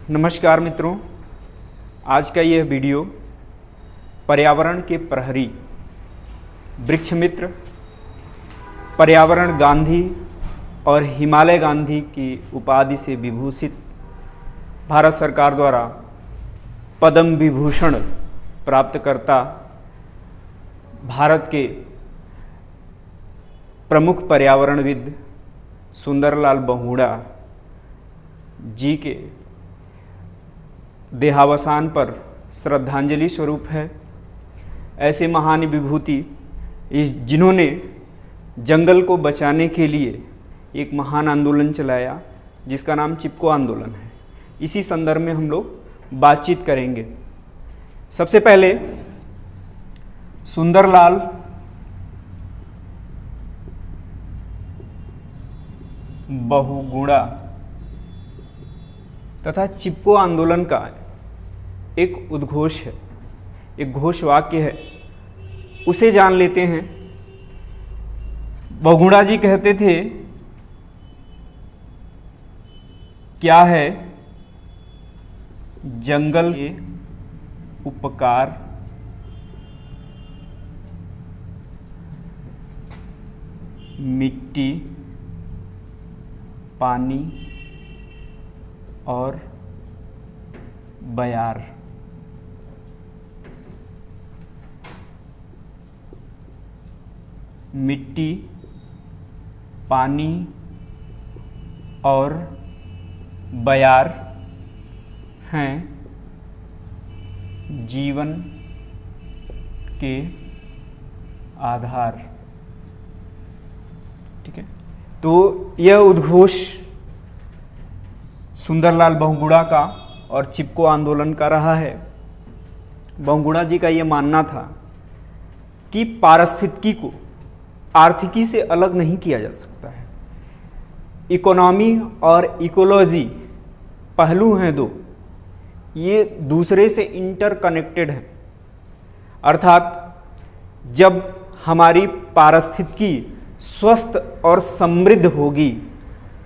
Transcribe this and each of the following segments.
नमस्कार मित्रों, आज का यह वीडियो पर्यावरण के प्रहरी वृक्ष मित्र, पर्यावरण गांधी और हिमालय गांधी की उपाधि से विभूषित भारत सरकार द्वारा पद्म विभूषण प्राप्तकर्ता भारत के प्रमुख पर्यावरणविद सुंदरलाल बहुगुणा जी के देहावसान पर श्रद्धांजलि स्वरूप है। ऐसे महान विभूति जिन्होंने जंगल को बचाने के लिए एक महान आंदोलन चलाया जिसका नाम चिपको आंदोलन है। इसी संदर्भ में हम लोग बातचीत करेंगे। सबसे पहले सुंदरलाल बहुगुणा तथा चिपको आंदोलन का एक उद्घोष है, एक घोष वाक्य है, उसे जान लेते हैं। बहुगुणा जी कहते थे, क्या है जंगल के उपकार मिट्टी, पानी और बयार। मिट्टी, पानी और बयार हैं जीवन के आधार। ठीक है, तो यह उद्घोष सुंदरलाल बहुगुणा का और चिपको आंदोलन का रहा है। बहुगुणा जी का यह मानना था कि पारिस्थितिकी को आर्थिकी से अलग नहीं किया जा सकता है। इकोनॉमी और इकोलॉजी पहलू हैं दो, ये दूसरे से इंटरकनेक्टेड हैं। अर्थात जब हमारी पारिस्थितिकी स्वस्थ और समृद्ध होगी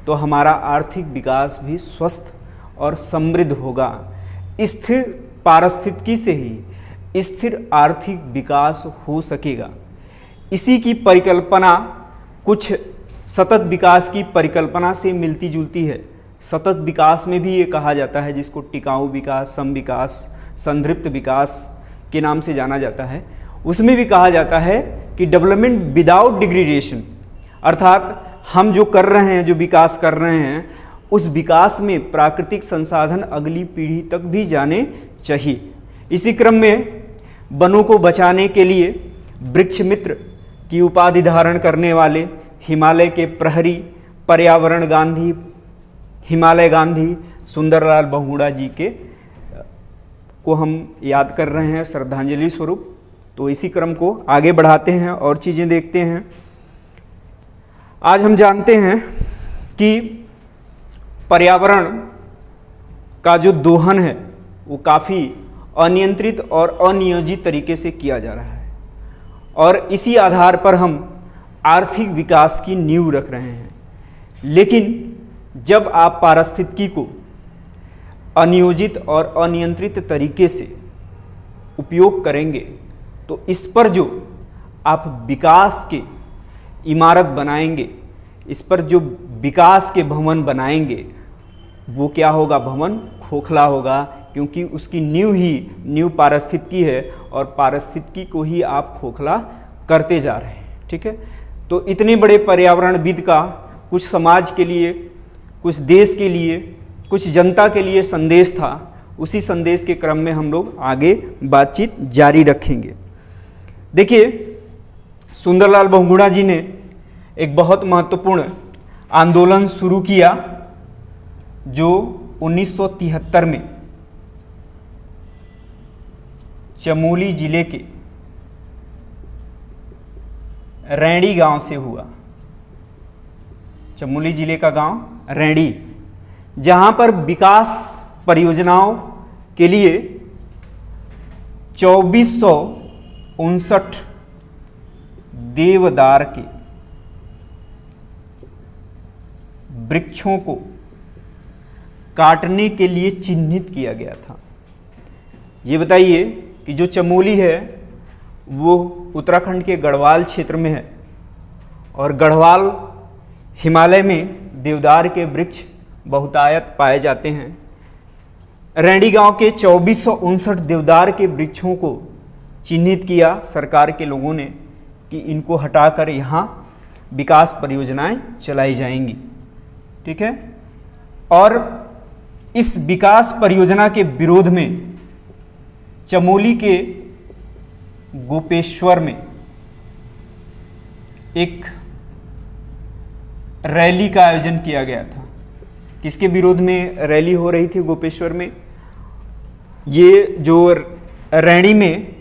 तो हमारा आर्थिक विकास भी स्वस्थ और समृद्ध होगा। स्थिर पारिस्थितिकी से ही स्थिर आर्थिक विकास हो सकेगा। इसी की परिकल्पना कुछ सतत विकास की परिकल्पना से मिलती जुलती है। सतत विकास में भी ये कहा जाता है, जिसको टिकाऊ विकास, सम विकास, संतृप्त विकास के नाम से जाना जाता है। उसमें भी कहा जाता है कि डेवलपमेंट विदाउट डिग्रेडेशन, अर्थात हम जो कर रहे हैं, जो विकास कर रहे हैं, उस विकास में प्राकृतिक संसाधन अगली पीढ़ी तक भी जाने चाहिए। इसी क्रम में वनों को बचाने के लिए वृक्ष मित्र की उपाधि धारण करने वाले हिमालय के प्रहरी, पर्यावरण गांधी, हिमालय गांधी सुंदरलाल बहुगुणा जी के को हम याद कर रहे हैं श्रद्धांजलि स्वरूप। तो इसी क्रम को आगे बढ़ाते हैं और चीज़ें देखते हैं। आज हम जानते हैं कि पर्यावरण का जो दोहन है वो काफ़ी अनियंत्रित और अनियोजित तरीके से किया जा रहा है, और इसी आधार पर हम आर्थिक विकास की नींव रख रहे हैं। लेकिन जब आप पारिस्थितिकी को अनियोजित और अनियंत्रित तरीके से उपयोग करेंगे तो इस पर जो आप विकास के इमारत बनाएंगे, इस पर जो विकास के भवन बनाएंगे, वो क्या होगा? भवन खोखला होगा, क्योंकि उसकी नींव पारिस्थितिकी है और पारिस्थितिकी को ही आप खोखला करते जा रहे हैं। ठीक है, तो इतने बड़े पर्यावरणविद का कुछ समाज के लिए, कुछ देश के लिए, कुछ जनता के लिए संदेश था। उसी संदेश के क्रम में हम लोग आगे बातचीत जारी रखेंगे। देखिए, सुंदरलाल बहुगुणा जी ने एक बहुत महत्वपूर्ण आंदोलन शुरू किया जो 1973 में चमोली जिले के रैणी गांव से हुआ। चमोली जिले का गांव रैणी, जहां पर विकास परियोजनाओं के लिए 2459 देवदार के वृक्षों को काटने के लिए चिन्हित किया गया था। ये बताइए कि जो चमोली है वो उत्तराखंड के गढ़वाल क्षेत्र में है और गढ़वाल हिमालय में देवदार के वृक्ष बहुतायत पाए जाते हैं। रैणी गांव के 2459 देवदार के वृक्षों को चिन्हित किया सरकार के लोगों ने कि इनको हटाकर यहाँ विकास परियोजनाएं चलाई जाएंगी। ठीक है, और इस विकास परियोजना के विरोध में चमोली के गोपेश्वर में एक रैली का आयोजन किया गया था। किसके विरोध में रैली हो रही थी गोपेश्वर में? ये जो रैणी में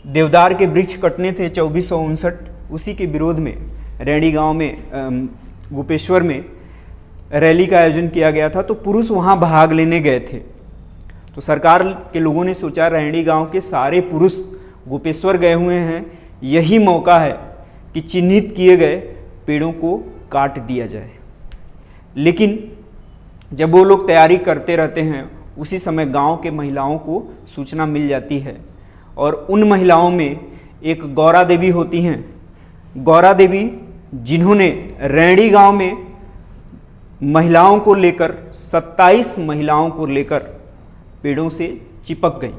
देवदार के वृक्ष कटने थे 2459, उसी के विरोध में रैणी गांव में गोपेश्वर में रैली का आयोजन किया गया था। तो पुरुष वहां भाग लेने गए थे। तो सरकार के लोगों ने सोचा रैणी गांव के सारे पुरुष गोपेश्वर गए हुए हैं, यही मौका है कि चिन्हित किए गए पेड़ों को काट दिया जाए। लेकिन जब वो लोग तैयारी करते रहते हैं उसी समय गांव के महिलाओं को सूचना मिल जाती है और उन महिलाओं में एक गौरा देवी होती हैं। गौरा देवी जिन्होंने रैणी गांव में महिलाओं को लेकर 27 महिलाओं को लेकर पेड़ों से चिपक गई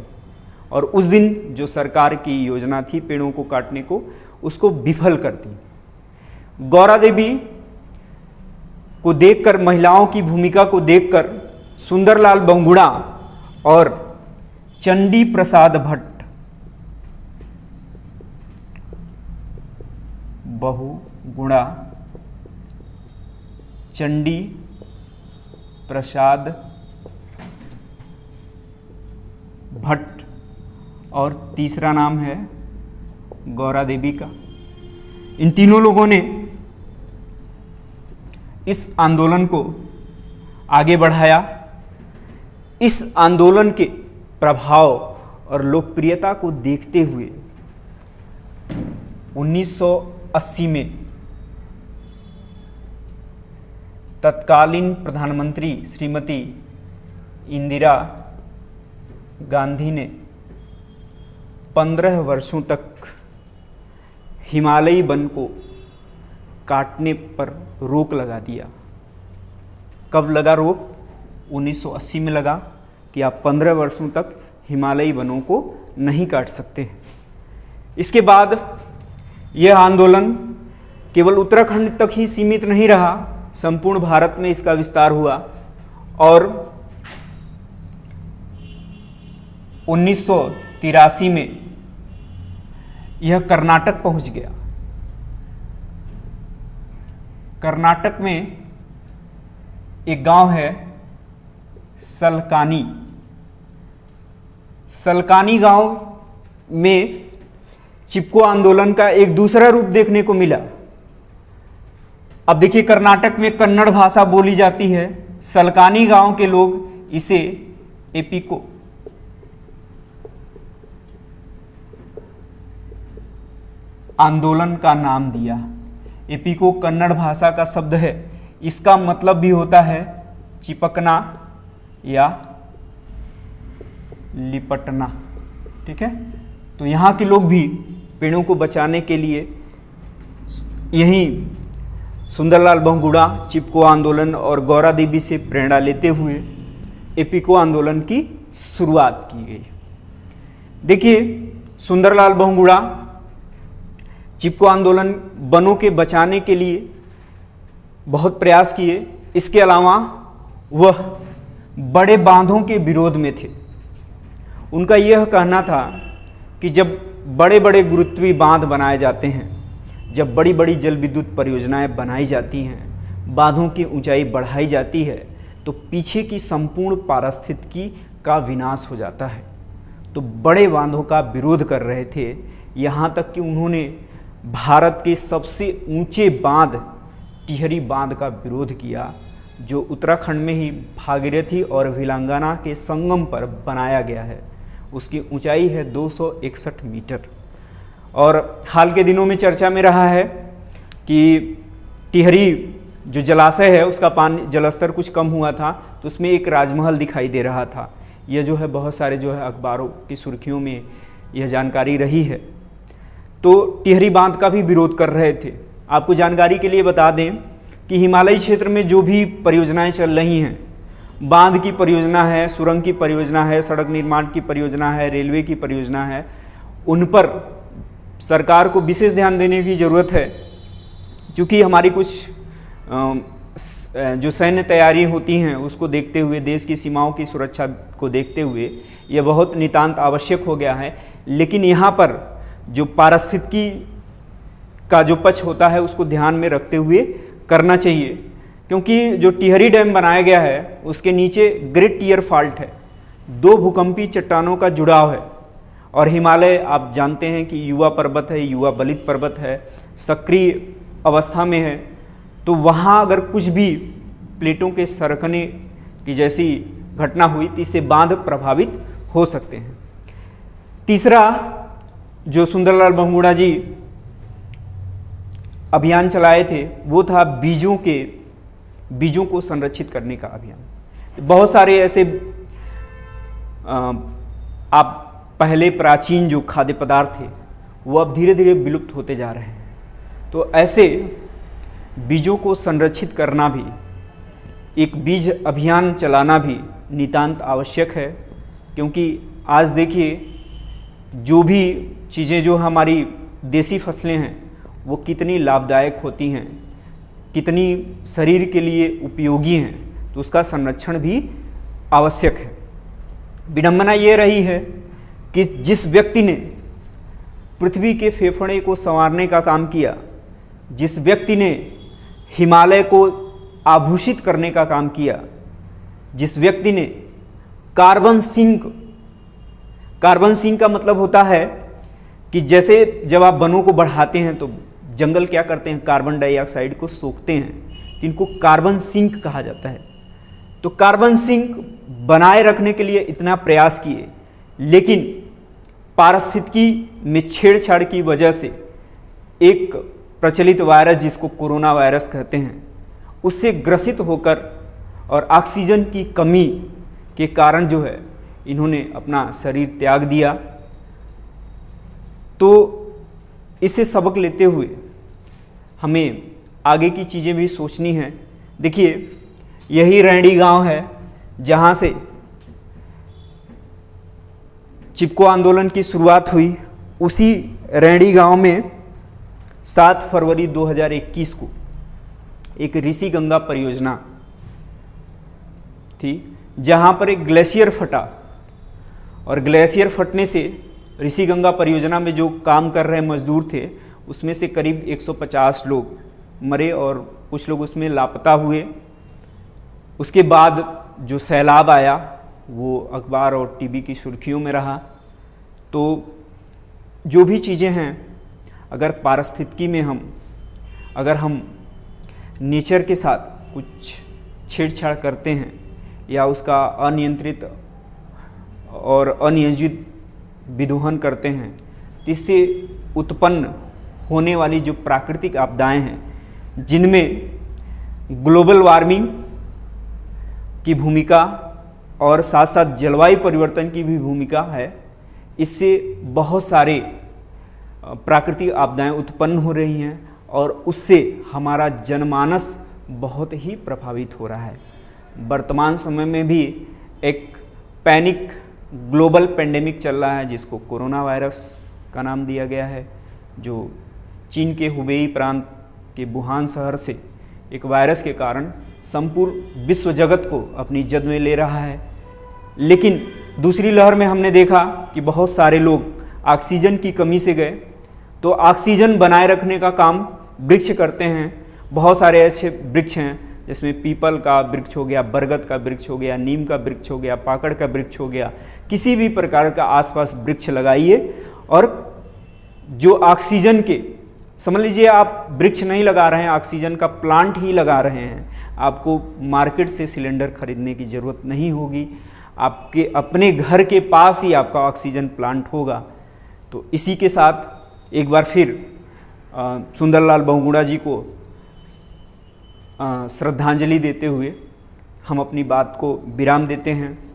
और उस दिन जो सरकार की योजना थी पेड़ों को काटने को, उसको विफल कर दी। गौरा देवी को देखकर, महिलाओं की भूमिका को देखकर सुंदरलाल बहुगुणा और चंडी प्रसाद भट्ट, बहुगुणा चंडी प्रसाद भट्ट और तीसरा नाम है गौरा देवी का, इन तीनों लोगों ने इस आंदोलन को आगे बढ़ाया। इस आंदोलन के प्रभाव और लोकप्रियता को देखते हुए 1980 में तत्कालीन प्रधानमंत्री श्रीमती इंदिरा गांधी ने 15 वर्षों तक हिमालयी वन को काटने पर रोक लगा दिया। कब लगा रोक? 1980 में लगा कि आप 15 वर्षों तक हिमालयी वनों को नहीं काट सकते। इसके बाद यह आंदोलन केवल उत्तराखंड तक ही सीमित नहीं रहा, संपूर्ण भारत में इसका विस्तार हुआ और 1983 में यह कर्नाटक पहुंच गया। कर्नाटक में एक गांव है सलकानी। सलकानी गांव में चिपको आंदोलन का एक दूसरा रूप देखने को मिला। अब देखिए, कर्नाटक में कन्नड़ भाषा बोली जाती है। सलकानी गांव के लोग इसे एपिको आंदोलन का नाम दिया। एपिको कन्नड़ भाषा का शब्द है, इसका मतलब भी होता है चिपकना या लिपटना। ठीक है, तो यहाँ के लोग भी पेड़ों को बचाने के लिए यही सुंदरलाल बहुगुणा, चिपको आंदोलन और गौरा देवी से प्रेरणा लेते हुए एपिको आंदोलन की शुरुआत की गई। देखिए, सुंदरलाल बहुगुणा चिपको आंदोलन वनों के बचाने के लिए बहुत प्रयास किए। इसके अलावा वह बड़े बांधों के विरोध में थे। उनका यह कहना था कि जब बड़े बड़े गुरुत्वीय बांध बनाए जाते हैं, जब बड़ी बड़ी जल विद्युत परियोजनाएं बनाई जाती हैं, बांधों की ऊंचाई बढ़ाई जाती है, तो पीछे की संपूर्ण पारिस्थितिकी का विनाश हो जाता है। तो बड़े बांधों का विरोध कर रहे थे, यहाँ तक कि उन्होंने भारत के सबसे ऊंचे बांध टिहरी बांध का विरोध किया, जो उत्तराखंड में ही भागीरथी और भिलंगना के संगम पर बनाया गया है। उसकी ऊंचाई है 261 मीटर। और हाल के दिनों में चर्चा में रहा है कि टिहरी जो जलाशय है उसका पानी जलस्तर कुछ कम हुआ था, तो उसमें एक राजमहल दिखाई दे रहा था। यह जो है बहुत सारे जो है अखबारों की सुर्खियों में यह जानकारी रही है। तो टिहरी बांध का भी विरोध कर रहे थे। आपको जानकारी के लिए बता दें कि हिमालयी क्षेत्र में जो भी परियोजनाएं चल रही हैं, बांध की परियोजना है, सुरंग की परियोजना है, सड़क निर्माण की परियोजना है, रेलवे की परियोजना है, उन पर सरकार को विशेष ध्यान देने की ज़रूरत है। क्योंकि हमारी कुछ जो सैन्य तैयारी होती हैं उसको देखते हुए, देश की सीमाओं की सुरक्षा को देखते हुए यह बहुत नितांत आवश्यक हो गया है। लेकिन यहाँ पर जो पारिस्थितिकी का जो पक्ष होता है उसको ध्यान में रखते हुए करना चाहिए, क्योंकि जो टिहरी डैम बनाया गया है उसके नीचे ग्रेट टियर फॉल्ट है, 2 भूकंपी चट्टानों का जुड़ाव है। और हिमालय आप जानते हैं कि युवा पर्वत है, युवा बलित पर्वत है, सक्रिय अवस्था में है। तो वहाँ अगर कुछ भी प्लेटों के सरकने की जैसी घटना हुई तो इससे बांध प्रभावित हो सकते हैं। तीसरा जो सुंदरलाल बहुगुणा जी अभियान चलाए थे वो था बीजों को संरक्षित करने का अभियान। बहुत सारे ऐसे आप पहले प्राचीन जो खाद्य पदार्थ थे वो अब धीरे धीरे विलुप्त होते जा रहे हैं। तो ऐसे बीजों को संरक्षित करना भी, एक बीज अभियान चलाना भी नितांत आवश्यक है। क्योंकि आज देखिए जो भी चीज़ें जो हमारी देसी फसलें हैं वो कितनी लाभदायक होती हैं, कितनी शरीर के लिए उपयोगी हैं, तो उसका संरक्षण भी आवश्यक है। विडंबना ये रही है कि जिस व्यक्ति ने पृथ्वी के फेफड़े को संवारने का काम किया, जिस व्यक्ति ने हिमालय को आभूषित करने का काम किया, जिस व्यक्ति ने कार्बन सिंक का मतलब होता है कि जैसे जब आप वनों को बढ़ाते हैं तो जंगल क्या करते हैं, कार्बन डाइऑक्साइड को सोखते हैं, जिनको कार्बन सिंक कहा जाता है। तो कार्बन सिंक बनाए रखने के लिए इतना प्रयास किए, लेकिन पारिस्थितिकी में छेड़छाड़ की वजह से एक प्रचलित वायरस जिसको कोरोना वायरस कहते हैं उससे ग्रसित होकर और ऑक्सीजन की कमी के कारण जो है इन्होंने अपना शरीर त्याग दिया। तो इससे सबक लेते हुए हमें आगे की चीज़ें भी सोचनी हैं। देखिए यही रैणी गांव है जहां से चिपको आंदोलन की शुरुआत हुई। उसी रैणी गांव में 7 फरवरी 2021 को एक ऋषि गंगा परियोजना थी जहां पर एक ग्लेशियर फटा, और ग्लेशियर फटने से ऋषि गंगा परियोजना में जो काम कर रहे मजदूर थे उसमें से करीब 150 लोग मरे और कुछ लोग उसमें लापता हुए। उसके बाद जो सैलाब आया वो अखबार और टीवी की सुर्खियों में रहा। तो जो भी चीज़ें हैं, अगर पारिस्थितिकी में अगर हम नेचर के साथ कुछ छेड़छाड़ करते हैं या उसका अनियंत्रित और अनियोजित विदोहन करते हैं, तो इससे उत्पन्न होने वाली जो प्राकृतिक आपदाएं हैं, जिनमें ग्लोबल वार्मिंग की भूमिका और साथ साथ जलवायु परिवर्तन की भी भूमिका है, इससे बहुत सारे प्राकृतिक आपदाएं उत्पन्न हो रही हैं और उससे हमारा जनमानस बहुत ही प्रभावित हो रहा है। वर्तमान समय में भी एक पैनिक ग्लोबल पेंडेमिक चल रहा है जिसको कोरोना वायरस का नाम दिया गया है, जो चीन के हुबेई प्रांत के वुहान शहर से एक वायरस के कारण संपूर्ण विश्व जगत को अपनी जद में ले रहा है। लेकिन दूसरी लहर में हमने देखा कि बहुत सारे लोग ऑक्सीजन की कमी से गए, तो ऑक्सीजन बनाए रखने का काम वृक्ष करते हैं। बहुत सारे ऐसे वृक्ष हैं जिसमें पीपल का वृक्ष हो गया, बरगद का वृक्ष हो गया, नीम का वृक्ष हो गया, पाकड़ का वृक्ष हो गया। किसी भी प्रकार का आसपास वृक्ष लगाइए और जो ऑक्सीजन के, समझ लीजिए आप वृक्ष नहीं लगा रहे हैं, ऑक्सीजन का प्लांट ही लगा रहे हैं। आपको मार्केट से सिलेंडर खरीदने की ज़रूरत नहीं होगी, आपके अपने घर के पास ही आपका ऑक्सीजन प्लांट होगा। तो इसी के साथ एक बार फिर सुंदरलाल बहुगुणा जी को श्रद्धांजलि देते हुए हम अपनी बात को विराम देते हैं।